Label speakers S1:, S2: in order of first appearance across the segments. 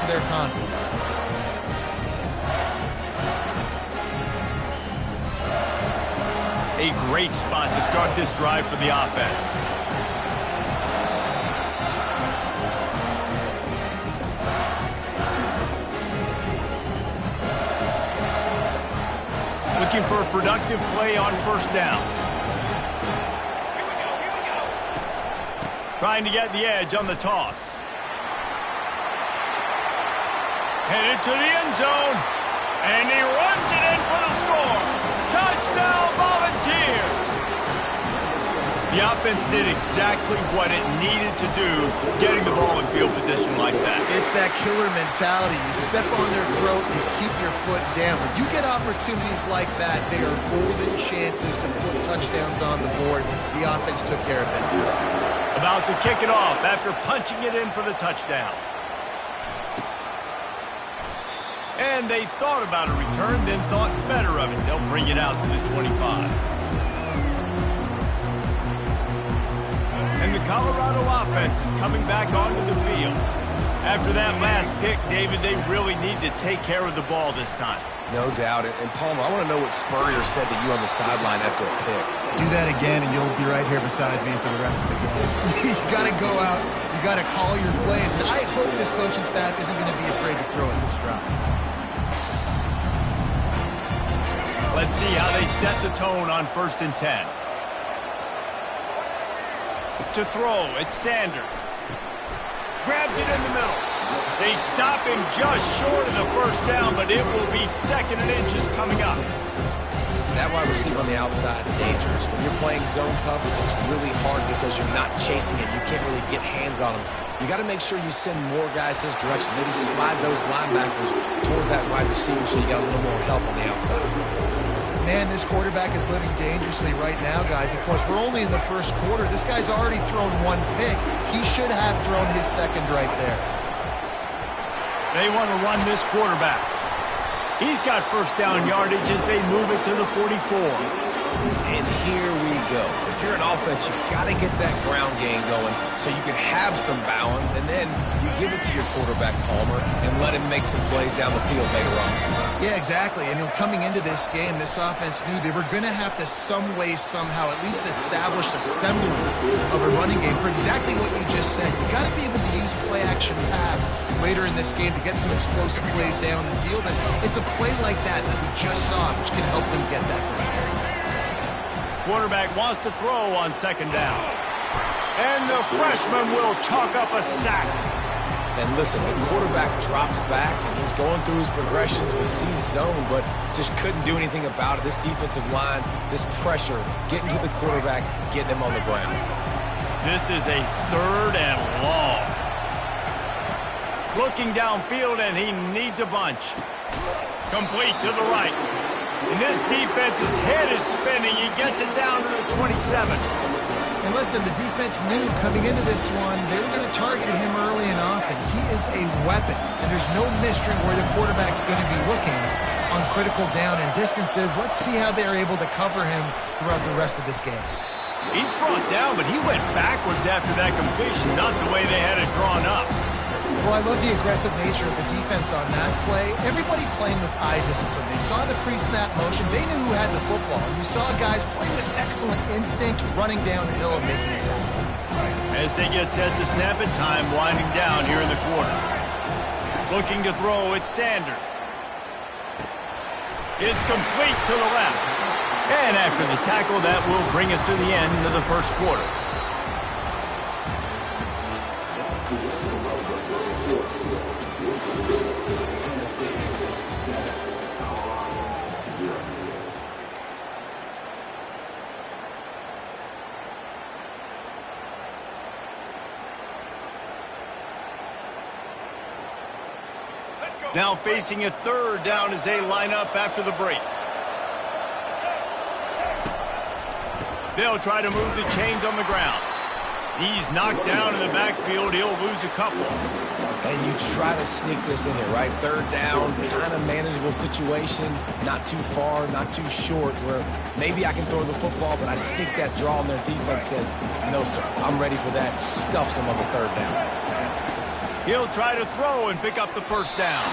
S1: their confidence.
S2: A great spot to start this drive for the offense. Looking for a productive play on first down. Trying to get the edge on the toss. Headed to the end zone. And he runs it in for the score. Touchdown, Volunteers! The offense did exactly what it needed to do, getting the ball in field position like that.
S1: It's that killer mentality. You step on their throat, you keep your foot down. When you get opportunities like that, they are golden chances to put touchdowns on the board. The offense took care of business.
S2: About to kick it off after punching it in for the touchdown. And they thought about a return, then thought better of it. They'll bring it out to the 25. And the Colorado offense is coming back onto the field. After that last pick, David, they really need to take care of the ball this time.
S3: No doubt. And Palmer, I want to know what Spurrier said to you on the sideline after a pick.
S1: Do that again, and you'll be right here beside me for the rest of the game. You got to go out. You got to call your plays. And I hope this coaching staff isn't going to be afraid to throw at this drive.
S2: Let's see how they set the tone on 1st and 10. To throw, it's Sanders. Grabs it in the middle. They stop him just short of the first down, but it will be 2nd and inches coming up.
S3: That wide receiver on the outside is dangerous. When you're playing zone coverage, it's really hard because you're not chasing it. You can't really get hands on him. You got to make sure you send more guys his direction. Maybe slide those linebackers toward that wide receiver so you got a little more help on the outside.
S1: Man, this quarterback is living dangerously right now, guys. Of course, we're only in the first quarter. This guy's already thrown 1 pick. He should have thrown his 2nd right there.
S2: They want to run this quarterback. He's got first down yardage as they move it to the 44.
S3: And here we go. If you're an offense, you've got to get that ground game going so you can have some balance, and then you give it to your quarterback, Palmer, and let him make some plays down the field later on.
S1: Yeah, exactly. And coming into this game, this offense knew they were going to have to some way, somehow, at least establish a semblance of a running game for exactly what you just said. You got to be able to use play-action pass later in this game to get some explosive plays down the field. And it's a play like that that we just saw, which can help them get that going.
S2: Quarterback wants to throw on 2nd down. And the freshman will chalk up a sack.
S3: And listen, the quarterback drops back, and he's going through his progressions. We see zone, but just couldn't do anything about it. This defensive line, this pressure, getting to the quarterback, getting him on the ground.
S2: This is a 3rd and long. Looking downfield, and he needs a bunch. Complete to the right. And this defense's head is spinning. He gets it down to the 27.
S1: And listen, the defense knew coming into this one, they were going to target him early and often. He is a weapon, and there's no mystery where the quarterback's going to be looking on critical down and distances. Let's see how they're able to cover him throughout the rest of this game.
S2: He's brought down, but he went backwards after that completion, not the way they had it drawn up.
S1: Well, I love the aggressive nature of the defense on that play. Everybody playing with eye discipline. They saw the pre-snap motion. They knew who had the football. And you saw guys play with excellent instinct, running downhill and making a tackle.
S2: As they get set to snap it, time winding down here in the quarter. Looking to throw, it's Sanders. It's complete to the left. And after the tackle, that will bring us to the end of the first quarter. Now facing a 3rd down as they line up after the break. They'll try to move the chains on the ground. He's knocked down in the backfield. He'll lose a couple.
S3: And you try to sneak this in here, right? 3rd down, kind of manageable situation. Not too far, not too short, where maybe I can throw the football, but I sneak that draw on their defense. Said, no, sir, I'm ready for that. Stuffs them on the 3rd down.
S2: He'll try to throw and pick up the first down.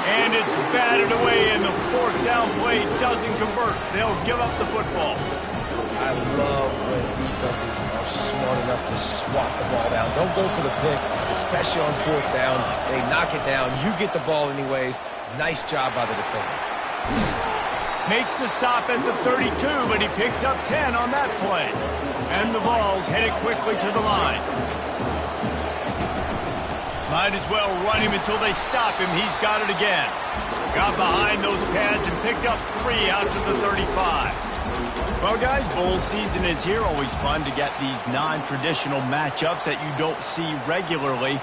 S2: And it's batted away, and the fourth down play doesn't convert. They'll give up the football.
S3: I love when defenses are smart enough to swat the ball down. Don't go for the pick, especially on fourth down. They knock it down. You get the ball anyways. Nice job by the defender.
S2: Makes the stop at the 32, but he picks up 10 on that play. And the ball's headed quickly to the line. Might as well run him until they stop him. He's got it again. Got behind those pads and picked up 3 out to the 35. Well, guys, bowl season is here. Always fun to get these non-traditional matchups that you don't see regularly.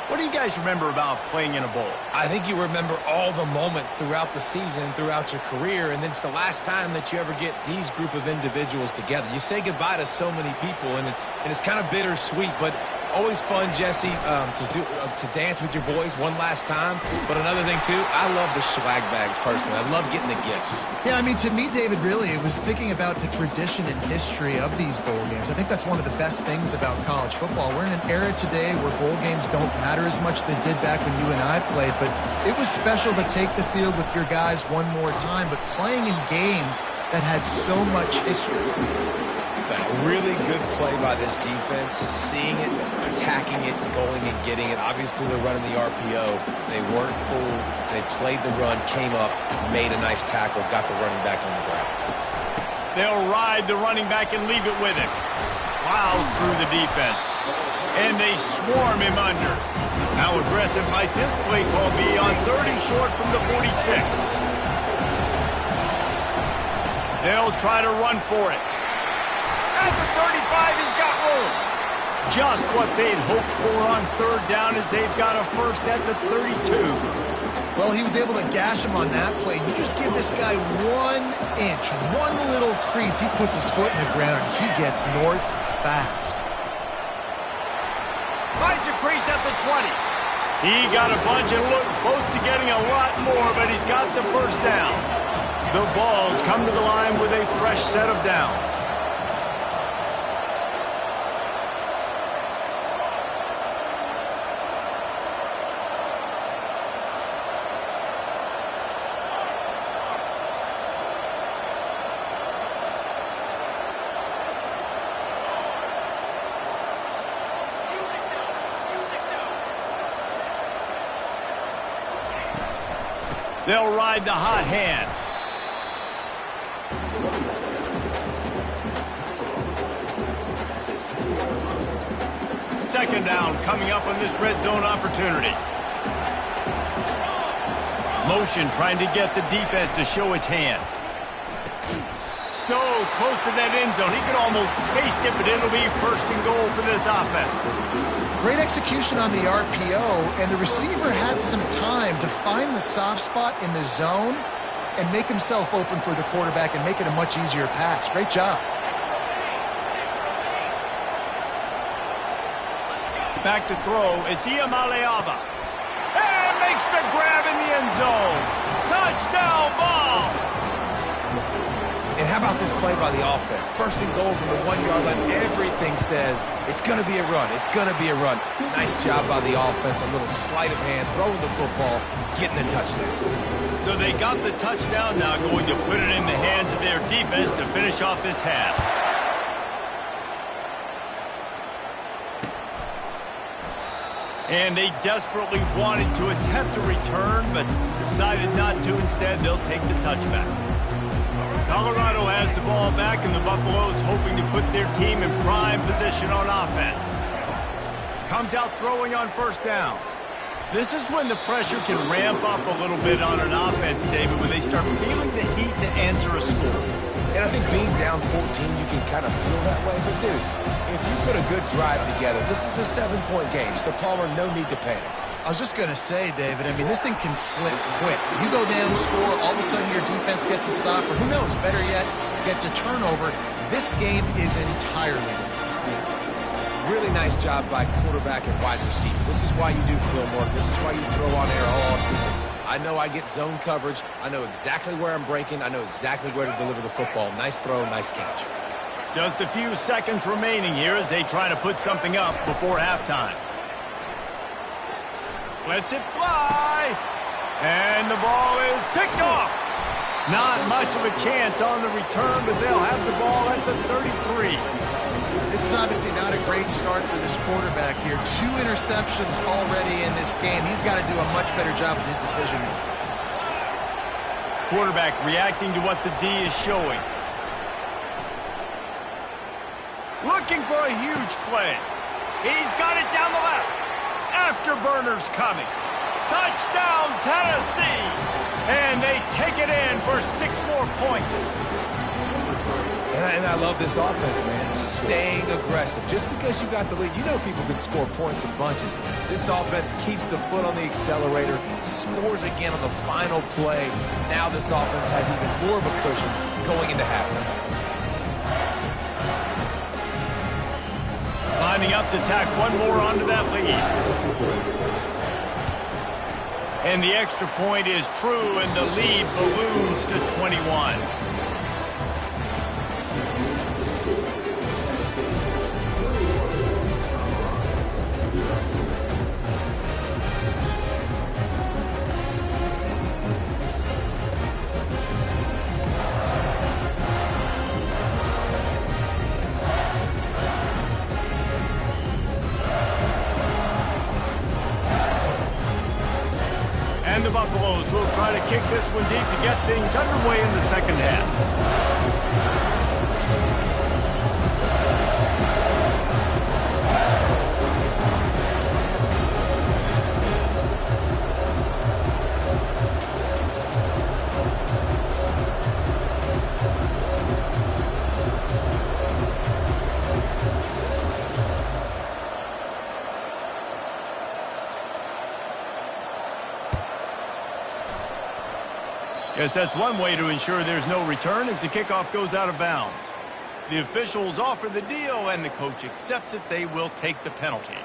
S2: What do you guys remember about playing in a bowl?
S3: I think you remember all the moments throughout the season, throughout your career, and then it's the last time that you ever get these group of individuals together. You say goodbye to so many people, and it's kind of bittersweet, but always fun, Jesse, to dance with your boys one last time. But another thing, too, I love the swag bags, personally. I love getting the gifts.
S1: Yeah, I mean, to me, David, really, it was thinking about the tradition and history of these bowl games. I think that's one of the best things about college football. We're in an era today where bowl games don't matter as much as they did back when you and I played, but it was special to take the field with your guys one more time, but playing in games that had so much history.
S3: A really good play by this defense, seeing it, attacking it, going and getting it. Obviously, they're running the RPO. They weren't fooled. They played the run, came up, made a nice tackle, got the running back on the ground.
S2: They'll ride the running back and leave it with him. Plows through the defense. And they swarm him under. How aggressive might this play call be on 3rd and short from the 46? They'll try to run for it. At the 35, he's got room. Just what they'd hoped for on 3rd down as they've got a first at the 32.
S1: Well, he was able to gash him on that play. You just give this guy 1 inch, one little crease. He puts his foot in the ground. He gets north fast.
S2: Finds a crease at the 20. He got a bunch and looked close to getting a lot more, but he's got the first down. The Vols come to the line with a fresh set of downs. They'll ride the hot hand. Second down coming up on this red zone opportunity. Motion trying to get the defense to show his hand. So close to that end zone. He could almost taste it, but it'll be 1st and goal for this offense.
S1: Great execution on the RPO, and the receiver had some time to find the soft spot in the zone and make himself open for the quarterback and make it a much easier pass. Great job.
S2: Back to throw. It's Iamaleava. And makes the grab in the end zone. Touchdown ball.
S3: And how about this play by the offense? 1st and goal from the 1-yard line. Everything says it's going to be a run. It's going to be a run. Nice job by the offense. A little sleight of hand, throwing the football, getting the touchdown.
S2: So they got the touchdown, now going to put it in the hands of their defense to finish off this half. And they desperately wanted to attempt a return, but decided not to. Instead, they'll take the touchback. Colorado has the ball back, and the Buffaloes hoping to put their team in prime position on offense. Comes out throwing on 1st down. This is when the pressure can ramp up a little bit on an offense, David, when they start feeling the heat to answer a score.
S3: And I think being down 14, you can kind of feel that way. But, dude, if you put a good drive together, this is a 7-point game, so Palmer, no need to panic.
S1: I was just going to say, David, I mean, this thing can flip quick. You go down, score, all of a sudden your defense gets a stop, or who knows, better yet, gets a turnover. This game is entirely different.
S3: Really nice job by quarterback and wide receiver. This is why you do film work. This is why you throw on air all offseason. I know I get zone coverage. I know exactly where I'm breaking. I know exactly where to deliver the football. Nice throw, nice catch.
S2: Just a few seconds remaining here as they try to put something up before halftime. Lets it fly. And the ball is picked off. Not much of a chance on the return, but they'll have the ball at the 33.
S1: This is obviously not a great start for this quarterback here. 2 interceptions already in this game. He's got to do a much better job with his decision.
S2: Quarterback reacting to what the D is showing. Looking for a huge play. He's got it down the left. Afterburner's coming. Touchdown, Tennessee! And they take it in for 6 more points.
S3: And I love this offense, man. Staying aggressive. Just because you got the lead, you know people can score points in bunches. This offense keeps the foot on the accelerator, scores again on the final play. Now this offense has even more of a cushion going into halftime.
S2: Lining up to tack one more onto that lead. And the extra point is true, and the lead balloons to 21. And the Buffaloes will try to kick this one deep to get things underway in the second half. Yes, that's one way to ensure there's no return as the kickoff goes out of bounds. The officials offer the deal, and the coach accepts it. They will take the penalty.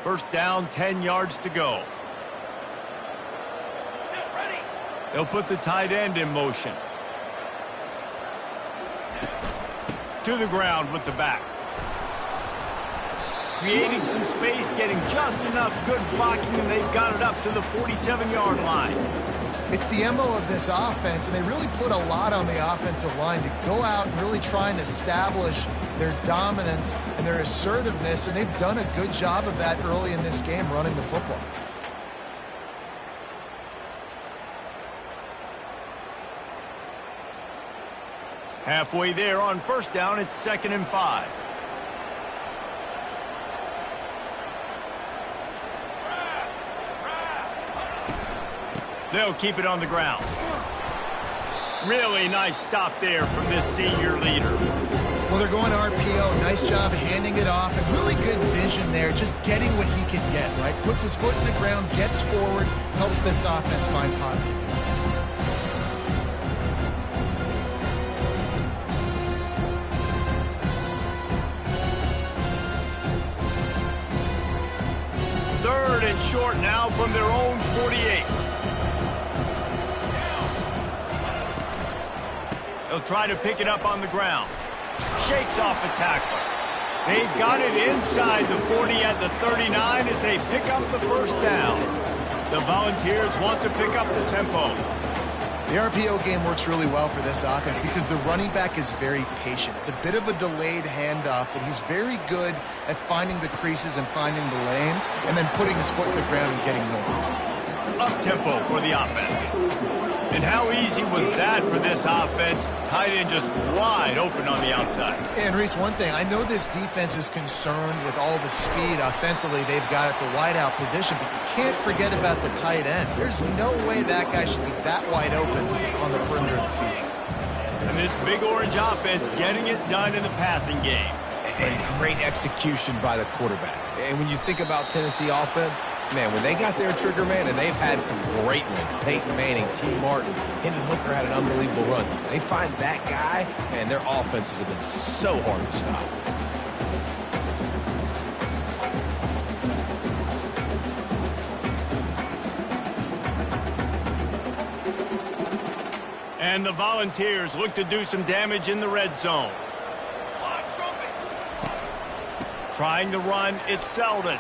S2: First down, 10 yards to go. They'll put the tight end in motion. To the ground with the back. Creating some space, getting just enough good blocking, and they've got it up to the 47-yard line.
S1: It's the MO of this offense, and they really put a lot on the offensive line to go out and really try and establish their dominance and their assertiveness, and they've done a good job of that early in this game running the football.
S2: Halfway there on first down, it's 2nd and 5. They'll keep it on the ground. Really nice stop there from this senior leader.
S1: Well, they're going to RPO. Nice job handing it off, and really good vision there, just getting what he can get, right? Puts his foot in the ground, gets forward, helps this offense find positive points.
S2: Third and short now from their own 48. They'll try to pick it up on the ground. Shakes off a tackler. They've got it inside the 40 at the 39 as they pick up the first down. The Volunteers want to pick up the tempo.
S1: The RPO game works really well for this offense because the running back is very patient. It's a bit of a delayed handoff, but he's very good at finding the creases and finding the lanes and then putting his foot in the ground and getting north.
S2: Up-tempo for the offense. And how easy was that for this offense? Tight end just wide open on the outside.
S1: And Reese, one thing, I know this defense is concerned with all the speed offensively they've got at the wideout position, but you can't forget about the tight end. There's no way that guy should be that wide open on the perimeter of the field.
S2: And this big orange offense getting it done in the passing game.
S3: And great execution by the quarterback. And when you think about Tennessee offense, man, when they got their trigger man, and they've had some great ones, Peyton Manning, T. Martin, Hendon Hooker had an unbelievable run. They find that guy, and their offenses have been so hard to stop.
S2: And the Volunteers look to do some damage in the red zone. Trying to run, it's Selden.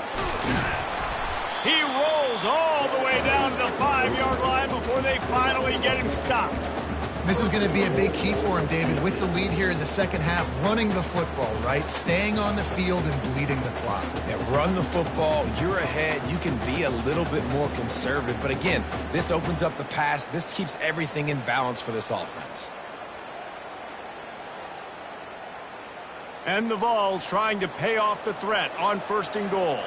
S2: He rolls all the way down to the 5-yard line before they finally get him stopped.
S1: This is going to be a big key for him, David, with the lead here in the second half, running the football, right? Staying on the field and bleeding the clock.
S3: Yeah, run the football. You're ahead. You can be a little bit more conservative. But again, this opens up the pass. This keeps everything in balance for this offense.
S2: And the Vols trying to pay off the threat on 1st and goal.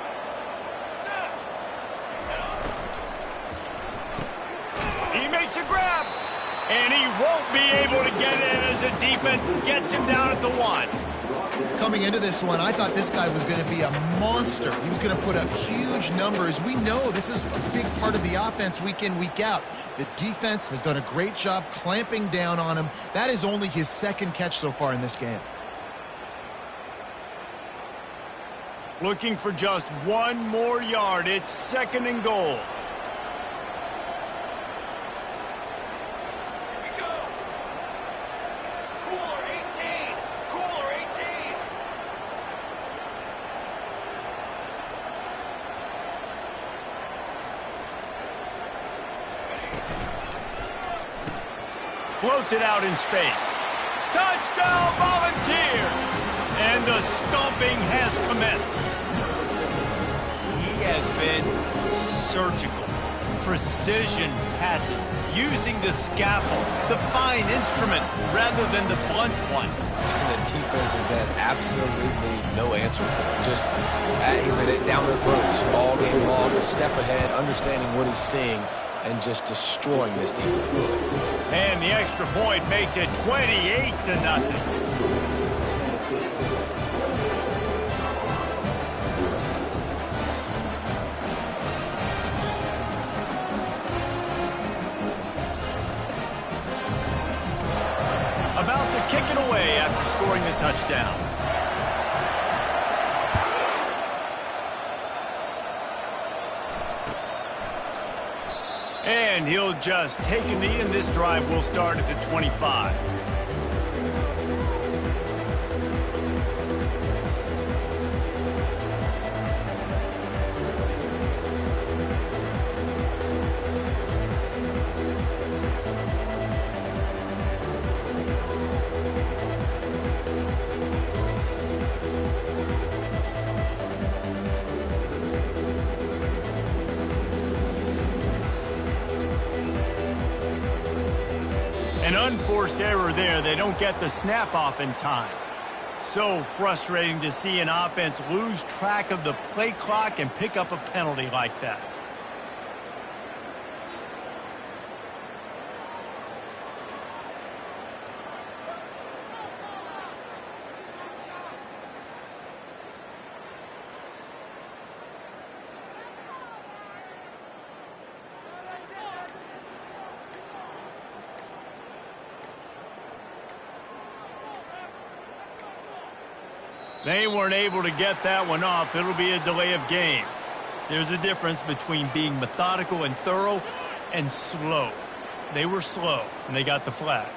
S2: He makes a grab. And he won't be able to get in as the defense gets him down at the 1.
S1: Coming into this one, I thought this guy was going to be a monster. He was going to put up huge numbers. We know this is a big part of the offense week in, week out. The defense has done a great job clamping down on him. That is only his 2nd catch so far in this game.
S2: Looking for just 1 more yard. It's 2nd and goal. Floats it out in space. Touchdown, Volunteers! And the stomping has commenced. He has been surgical. Precision passes, using the scalpel, the fine instrument, rather than the blunt one.
S3: And the defense has had absolutely no answer for him. Just, he's been down their throats all game long, a step ahead, understanding what he's seeing, and just destroying this defense.
S2: And the extra point makes it 28-0. About to kick it away after scoring the touchdown. And he'll just take a knee, and this drive will start at the 25. An unforced error there. They don't get the snap off in time. So frustrating to see an offense lose track of the play clock and pick up a penalty like that. They weren't able to get that one off. It'll be a delay of game. There's a difference between being methodical and thorough and slow. They were slow, and they got the flag.